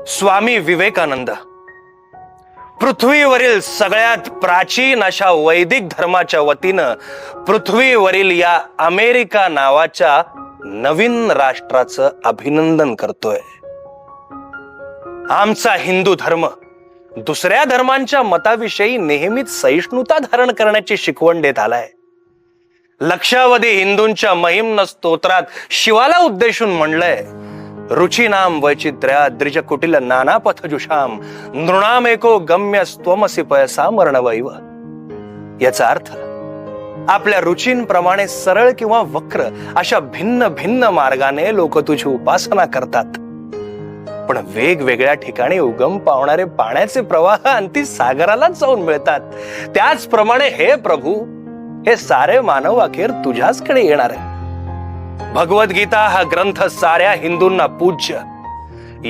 स्वामी विवेकानंद पृथ्वीवरील सगळ्यात प्राचीन अशा वैदिक धर्माच्या वतीनं पृथ्वीवरील या अमेरिका नावाच्या नवीन राष्ट्राचं अभिनंदन करतोय. आमचा हिंदू धर्म दुसऱ्या धर्मांच्या मताविषयी नेहमीच सहिष्णुता धारण करण्याची शिकवण देत आलाय. लक्षावधी हिंदूंच्या महिम्न स्तोत्रात शिवाला उद्देशून म्हणलंय, रुचिनाम वैचित्र्या द्रिजकुटिल नाना पथजुषाम नृणामेको गम्य स्वमसि पयसा मरणवैव. याचा अर्थ आपल्या रुचींप्रमाणे सरळ किंवा वक्र अशा भिन्न भिन्न मार्गाने लोक तुझी उपासना करतात, पण वेगवेगळ्या ठिकाणी उगम पावणारे पाण्याचे प्रवाह अंती सागरालाच जाऊन मिळतात. त्याचप्रमाणे हे प्रभू, हे सारे मानव अखेर तुझ्याचकडे येणार आहे. भगवद्गीता हा ग्रंथ साऱ्या हिंदूंना पूज्य